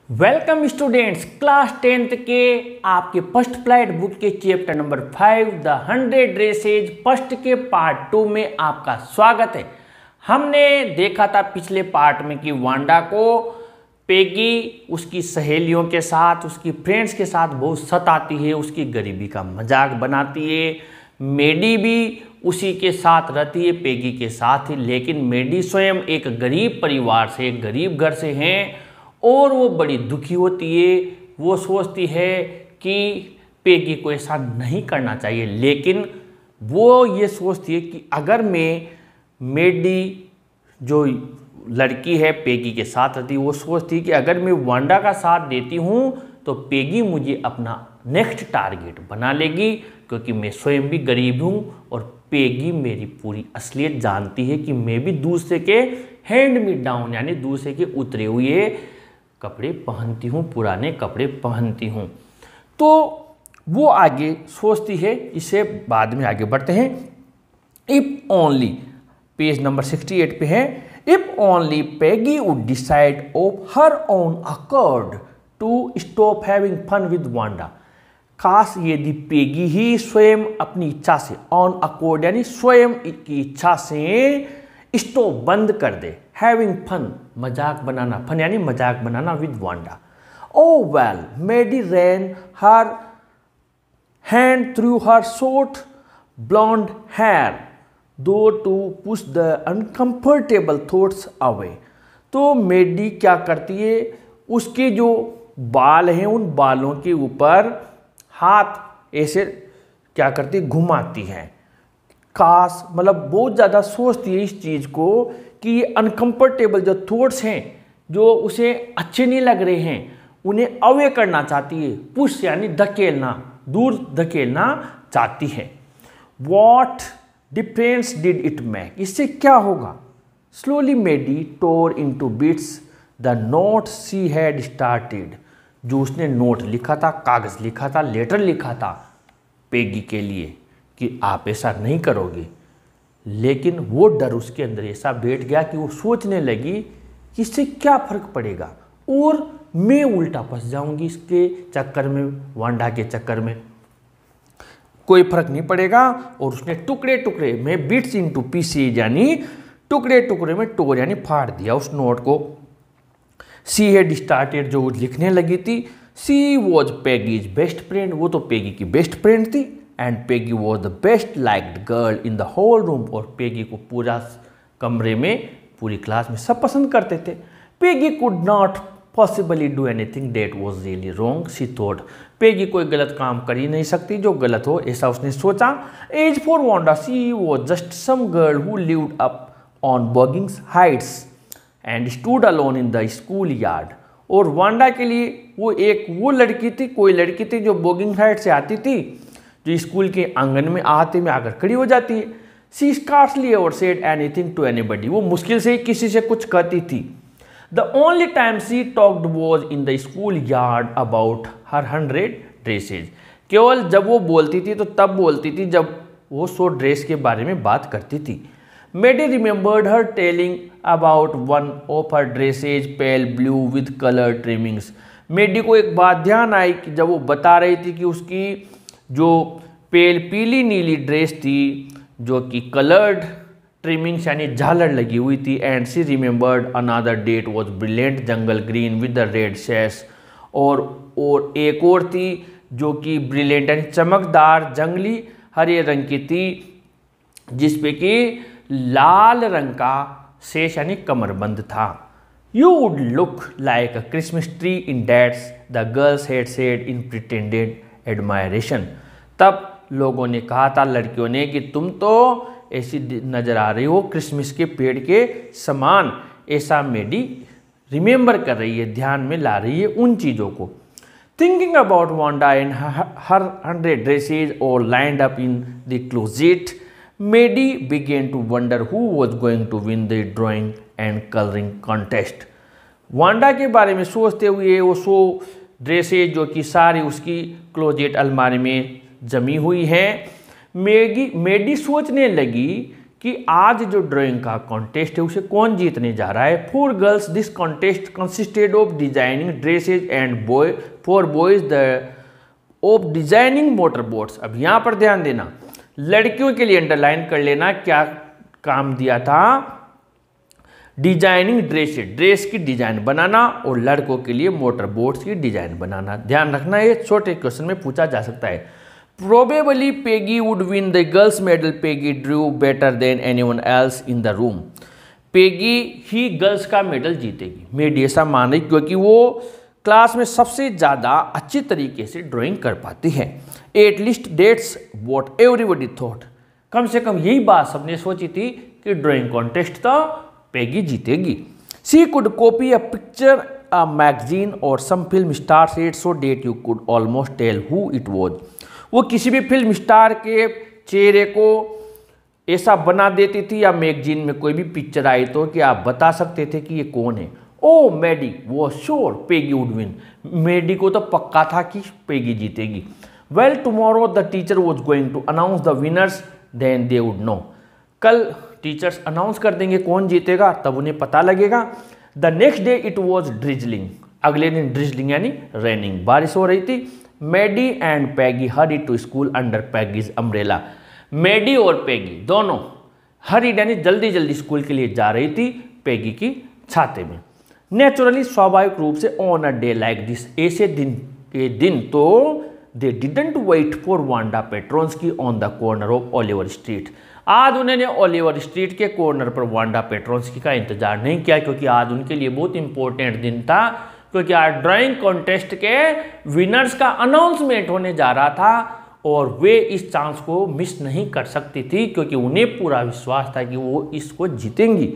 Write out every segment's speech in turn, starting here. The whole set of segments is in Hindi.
वेलकम स्टूडेंट्स, क्लास 10th के आपके फर्स्ट फ्लाइट बुक के chapter number 5 the 100 races first के पार्ट 2 में आपका स्वागत है। हमने देखा था पिछले पार्ट में कि वांडा को पेगी उसकी सहेलियों के साथ, उसकी फ्रेंड्स के साथ बहुत सताती है, उसकी गरीबी का मजाक बनाती है। मेडी भी उसी के साथ रहती है, पेगी के साथ ही, लेकिन मेडी स्वयं एक गरीब परिवार से, एक गरीब घर से हैं और वो बड़ी दुखी होती है। वो सोचती है कि पेगी को ऐसा नहीं करना चाहिए, लेकिन वो ये सोचती है कि अगर मैं मेडी जो लड़की है पेगी के साथ रहती है, वो सोचती है कि अगर मैं वांडा का साथ देती हूँ तो पेगी मुझे अपना नेक्स्ट टारगेट बना लेगी, क्योंकि मैं स्वयं भी गरीब हूँ और पेगी मेरी पूरी असलियत जानती है कि मैं भी दूसरे के हैंड मी डाउन यानी दूसरे के उतरे हुए कपड़े पहनती हूँ, पुराने कपड़े पहनती हूँ। तो वो आगे सोचती है, इसे बाद में आगे बढ़ते हैं। इफ ओनली, पेज नंबर 68 पे है, if only Peggy would decide of her own accord to stop having fun with Wanda. खास यदि पेगी ही स्वयं अपनी इच्छा से, ऑन अकॉर्ड यानी स्वयं की इच्छा से स्टॉप बंद कर दे, हैविंग फन मजाक बनाना, फन यानी मजाक बनाना with Wanda. Oh well, Maddie ran her hand through her short blonde hair though to push the uncomfortable thoughts away. तो मेडी क्या करती है, उसके जो बाल हैं उन बालों के ऊपर हाथ ऐसे क्या करती है, घुमाती है। खास मतलब बहुत ज़्यादा सोचती है इस चीज़ को कि ये अनकंफर्टेबल जो थॉट्स हैं, जो उसे अच्छे नहीं लग रहे हैं, उन्हें अवे करना चाहती है। पुश यानी धकेलना, दूर धकेलना चाहती है। What difference did it make, इससे क्या होगा। Slowly Maddie tore into bits the note she had started, जो उसने नोट लिखा था, कागज़ लिखा था, लेटर लिखा था पेगी के लिए कि आप ऐसा नहीं करोगे। लेकिन वो डर उसके अंदर ऐसा बैठ गया कि वो सोचने लगी कि इससे क्या फ़र्क पड़ेगा और मैं उल्टा फंस जाऊंगी इसके चक्कर में, वांडा के चक्कर में, कोई फर्क नहीं पड़ेगा। और उसने टुकड़े टुकड़े में बिट्स इनटू पीसेज यानी टुकड़े टुकड़े में टोर यानी फाड़ दिया उस नोट को। सी हैड स्टार्टेड, जो लिखने लगी थी, she was Peggy's best friend, वो तो पेगी की बेस्ट फ्रेंड थी। And Peggy was the best liked girl in the whole room, और पेगी को पूरा कमरे में, पूरी क्लास में सब पसंद करते थे। Peggy could not possibly do anything that was really wrong she thought, Peggy कोई गलत काम कर ही नहीं सकती जो गलत हो, ऐसा उसने सोचा। As for Wanda, she was just some girl who lived up on Boggins Heights and stood alone in the school yard. और वांडा के लिए वो लड़की थी, कोई लड़की थी जो बॉगिंग हाइट से आती थी, जो स्कूल के आंगन में आते में आकर खड़ी हो जाती है। She scarcely ever said anything to anybody, वो मुश्किल से ही किसी से कुछ कहती थी। The only time she talked was in the school yard about her 100 dresses, केवल जब वो बोलती थी तो तब बोलती थी जब वो 100 ड्रेस के बारे में बात करती थी। Maddie remembered her telling about one of her dresses pale blue with colour trimmings. Maddie को एक बात ध्यान आई कि जब वो बता रही थी कि उसकी जो पीली नीली ड्रेस थी जो कि कलर्ड ट्रिमिंग्स यानी झालर लगी हुई थी। And she remembered another that was brilliant jungle green with the red sash, और एक और थी जो कि ब्रिलियंट यानी चमकदार जंगली हरे रंग की थी, जिसपे कि लाल रंग का शेष यानी कमरबंद था। You would look like a Christmas tree in that's, the girls had said in pretended admiration. तब लोगों ने कहा था, लड़कियों ने, कि तुम तो ऐसी नजर आ रही हो क्रिसमस के पेड़ के समान। ऐसा मेडी रिमेंबर कर रही है, ध्यान में ला रही है उन चीज़ों को। Thinking about Wanda and her 100 dresses और lined up in the closet, Maddie began to wonder who was going to win the drawing and colouring contest. Wanda के बारे में सोचते हुए वो 100 ड्रेसेज जो कि सारी उसकी क्लोजेट अलमारी में जमी हुई हैं, मेडी सोचने लगी कि आज जो ड्राइंग का कॉन्टेस्ट है उसे कौन जीतने जा रहा है। For girls this contest consisted of designing dresses and for boys the of designing motor boats. अब यहाँ पर ध्यान देना, लड़कियों के लिए अंडरलाइन कर लेना क्या काम दिया था, डिजाइनिंग ड्रेसेज, ड्रेस की डिजाइन बनाना, और लड़कों के लिए मोटर बोट्स की डिजाइन बनाना। ध्यान रखना, ये छोटे क्वेश्चन में पूछा जा सकता है। Probably Peggy would win the girls medal, Peggy Drew better than anyone else in the room. Peggy he girls का मेडल जीतेगी, मेडी ऐसा मान रही क्योंकि वो क्लास में सबसे ज़्यादा अच्छी तरीके से ड्राइंग कर पाती है। At least that's what everybody thought, कम से कम यही बात सबने सोची थी कि ड्राइंग कॉन्टेस्ट तो पेगी जीतेगी। She could copy a picture, a magazine और some film star set so that you could almost tell who it was. वो किसी भी फिल्म स्टार के चेहरे को ऐसा बना देती थी, या मैगजीन में कोई भी पिक्चर आई तो कि आप बता सकते थे कि ये कौन है। Oh Maddie was sure Peggy would win, Maddie को तो पक्का था कि पेगी जीतेगी। Well tomorrow the teacher was going to announce the winners then they would know, कल टीचर्स अनाउंस कर देंगे कौन जीतेगा, तब उन्हें पता लगेगा। The next day it was drizzling, अगले दिन ड्रिजलिंग यानी रेनिंग, बारिश हो रही थी। Maddie and Peggy hurried to school under Peggy's umbrella, Maddie और पैगी दोनों हरी यानी जल्दी जल्दी स्कूल के लिए जा रही थी पैगी की छाते में। नेचुरली स्वाभाविक रूप से on a day like this, ऐसे दिन के दिन तो they didn't wait for Wanda Petronski on the corner of Oliver Street, आज उन्होंने ओलिवर स्ट्रीट के कॉर्नर पर वांडा पेट्रोन्स्की का इंतजार नहीं किया, क्योंकि आज उनके लिए बहुत इंपॉर्टेंट दिन था, क्योंकि आज ड्राइंग कॉन्टेस्ट के विनर्स का अनाउंसमेंट होने जा रहा था और वे इस चांस को मिस नहीं कर सकती थी, क्योंकि उन्हें पूरा विश्वास था कि वो इसको जीतेंगी।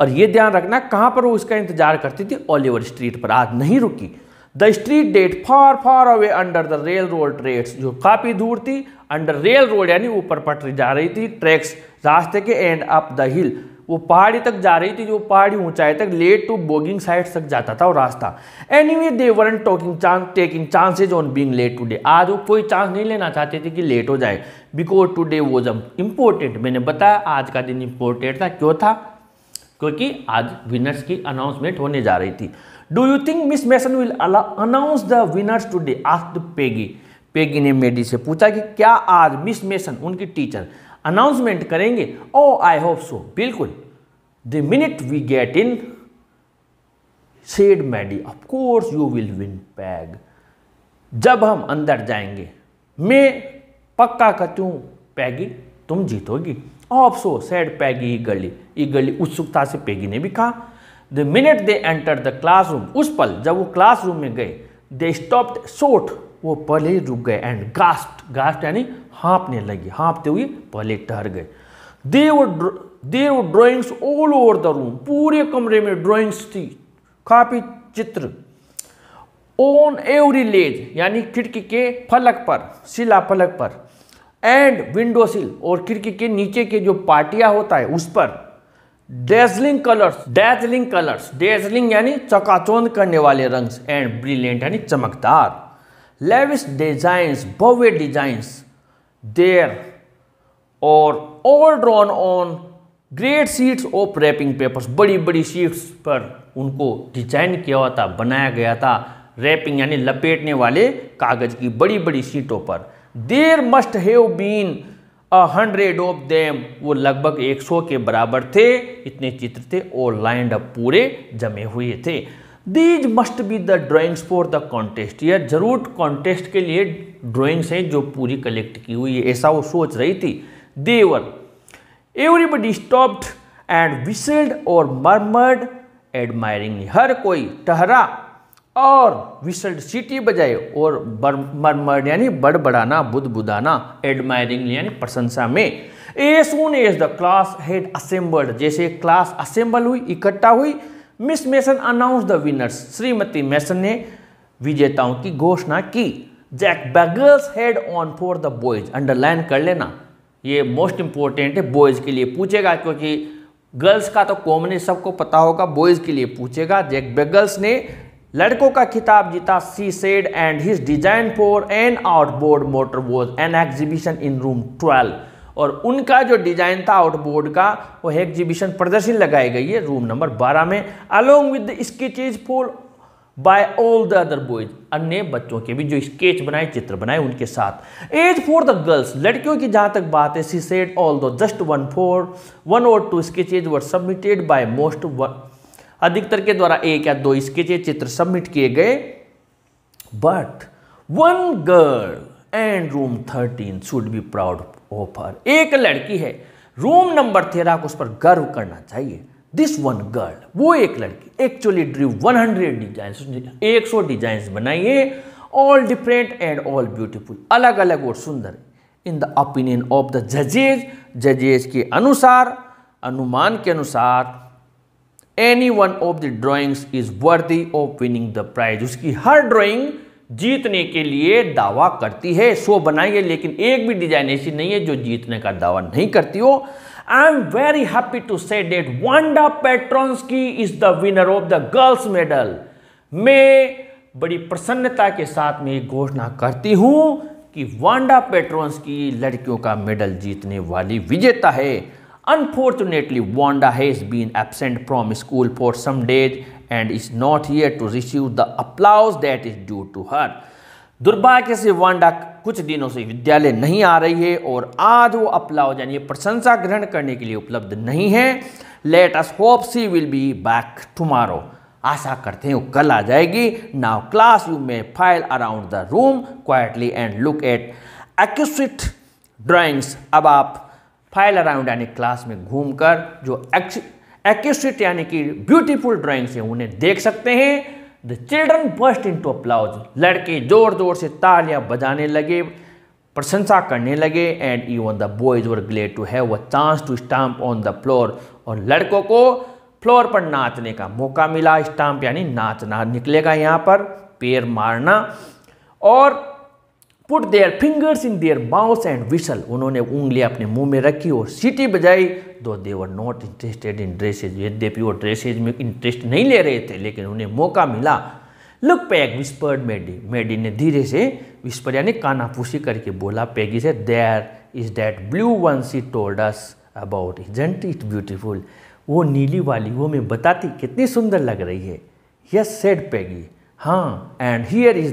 और ये ध्यान रखना कहाँ पर वो इसका इंतजार करती थी, ओलिवर स्ट्रीट पर, आज नहीं रुकी। The street date far far away under the rail road tracks, जो काफ़ी दूर थी, अंडर रेल रोड यानी ऊपर पटरी जा रही थी, ट्रैक्स रास्ते के, एंड अप द हिल वो पहाड़ी तक जा रही थी, जो पहाड़ी ऊंचाई तक लेट टू बोगिंग साइड तक जाता था वो रास्ता। Anyway they weren't taking chances on being late today, आज वो कोई चांस नहीं लेना चाहते थे कि लेट हो जाए, बिकॉज टुडे वॉज इम्पोर्टेंट। मैंने बताया आज का दिन इम्पोर्टेंट था, क्यों था, क्योंकि आज विनर्स की अनाउंसमेंट होने जा रही थी। Do you think Miss Mason will announce the winners today, asked Peggy, Peggy ने मेडी से पूछा कि क्या आज मिस मैसन उनकी टीचर अनाउंसमेंट करेंगे। ओ आई होप सो, बिल्कुल। The minute we get in said Maddie, of course you will win Peg, जब हम अंदर जाएंगे मैं पक्का कहती हूँ पैगी तुम जीतोगी। ऑफ सो सेड पैगी ईगरली, उत्सुकता से पैगी ने भी कहा। The minute they enter the classroom, उस पल जब वो क्लासरूम में गए, दे स्टॉप्ड शॉर्ट, वो पहले ही रुक गए, एंड गास्प्ड यानी हाँपने लगे, हाँपते हुए पहले ठहर गए। There were drawings all over the room, पूरे कमरे में ड्राइंग्स थी, काफी चित्र। ऑन एवरी लेज यानी खिड़की के फलक पर, शिला फलक पर, एंड विंडो सिल और खिड़की के नीचे के जो पाटिया होता है उस पर, डेजलिंग कलर्स, डेजलिंग यानी चकाचौंध करने वाले रंग, एंड ब्रिलियंट यानी चमकदार, लेविश डिजाइन्स, भव्य designs, there are all drawn on great sheets of wrapping papers, बड़ी बड़ी शीट्स पर उनको डिजाइन किया हुआ था, बनाया गया था, रैपिंग यानी लपेटने वाले कागज की बड़ी बड़ी शीटों पर। There must have been 100 of them, वो लगभग 100 के बराबर थे, इतने चित्र थे, और लाइंड अप पूरे जमे हुए थे। These must be the drawings for the contest, यह जरूर कॉन्टेस्ट के लिए ड्राइंग्स हैं जो पूरी कलेक्ट की हुई है, ऐसा वो सोच रही थी। देवर एवरीबडी स्टॉप्ड एंड विसल्ड और मर्मर्ड एडमायरिंगली, हर कोई ठहरा और विसल्ड सीटी बजाए, और मर्मर्ड यानी बड़बड़ाना, बुदबुदाना, एडमायरिंगली यानी प्रशंसा में। As soon as the class had assembled, जैसे क्लास असेंबल हुई, इकट्ठा हुई, Miss Mason announce the winners, श्रीमती मैसन ने विजेताओं की घोषणा की। Jack Beggles had won for the boys, underline कर लेना, ये मोस्ट इंपॉर्टेंट है, बॉयज के लिए पूछेगा, क्योंकि गर्ल्स का तो कॉमन सबको पता होगा, बॉयज के लिए पूछेगा। जैक बैगल्स ने लड़कों का खिताब जीता। She said and his design for an outboard motor was an exhibition in room 12, और उनका जो डिजाइन था आउटबोर्ड का वो एग्जीबिशन प्रदर्शनी लगाई गई है रूम नंबर 12 में, along with sketches for by all the other boys, अन्य बच्चों के भी जो स्केच बनाए, चित्र बनाए उनके साथ। एज फॉर द गर्ल्स, लड़कियों की जहां तक बात है, she said although just 1 or 2 sketches were submitted by most, अधिकतर के द्वारा 1 या 2 स्केचेज चित्र सबमिट किए गए, but 1 girl and room 13 should be proud of her, एक लड़की है, रूम नंबर 13 को उस पर गर्व करना चाहिए। दिस 1 गर्ल, वो एक लड़की एक्चुअली ड्रू 100 डिजाइन, 100 डिजाइन बनाइए, all different and all beautiful, अलग अलग और सुंदर। In the opinion of the जजेज, जजेज के अनुसार, अनुमान के अनुसार, any one of the drawings is worthy of winning the prize, उसकी हर ड्राइंग जीतने के लिए दावा करती है। 100 बनाइए लेकिन एक भी डिजाइन ऐसी नहीं है जो जीतने का दावा नहीं करती हो। I am very happy to say that Wanda Petronski is the winner of the girls medal. मैं बड़ी प्रसन्नता के साथ में घोषणा करती हूं कि वांडा पेट्रोंस्की लड़कियों का मेडल जीतने वाली विजेता है। Unfortunately Wanda has been absent from school for some days and is not here to receive the applause that is due to her। दुर्भाग्य से वांडा कुछ दिनों से विद्यालय नहीं आ रही है और आज वो अप्लाउज यानी प्रशंसा ग्रहण करने के लिए उपलब्ध नहीं है। Let us hope she will be back tomorrow, आशा करते हैं वो कल आ जाएगी। Now class you may file around the room quietly and look at accurate drawings. अब आप फाइल अराउंड यानी क्लास में घूमकर जो एक्यूरेट यानी कि ब्यूटीफुल ड्राइंग्स हैं उन्हें देख सकते हैं। द चिल्ड्रन बर्स्ट इनटू अप्लाउज, लड़के जोर जोर से तालियां बजाने लगे, प्रशंसा करने लगे। And even the boys were glad to have a chance to stamp on the floor, और लड़कों को फ्लोर पर नाचने का मौका मिला। स्टैम्प यानी नाचना निकलेगा यहाँ पर, पैर मारना। और put their fingers in their mouth and whistle, उन्होंने उंगलियां अपने मुंह में रखी और सीटी बजाई। Though they were not interested in dresses, यद्यपि वो ड्रेसेज में इंटरेस्ट नहीं ले रहे थे लेकिन उन्हें मौका मिला। लुक पैग विस्पर्ड मेडी, मेडी ने धीरे से विस्पर यानी कानाफूसी करके बोला पैगी से, there is that blue one she told us about, isn't it beautiful, वो नीली वाली वो मैं बताती कितनी सुंदर लग रही है। यस सेड पैगी, हाँ। And here is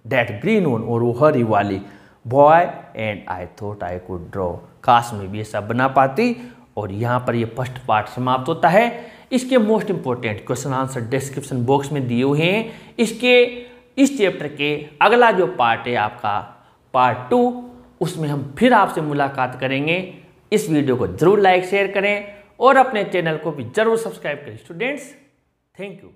that green one, और वो हरी वाली, boy and I thought I could draw, काश में भी ऐसा बना पाती। और यहाँ पर ये फर्स्ट पार्ट समाप्त होता है। इसके most important question answer description box में दिए हुए हैं। इस चैप्टर के अगला जो पार्ट है आपका पार्ट 2, उसमें हम फिर आपसे मुलाकात करेंगे। इस वीडियो को जरूर लाइक शेयर करें और अपने चैनल को भी जरूर सब्सक्राइब करें। Students, thank you.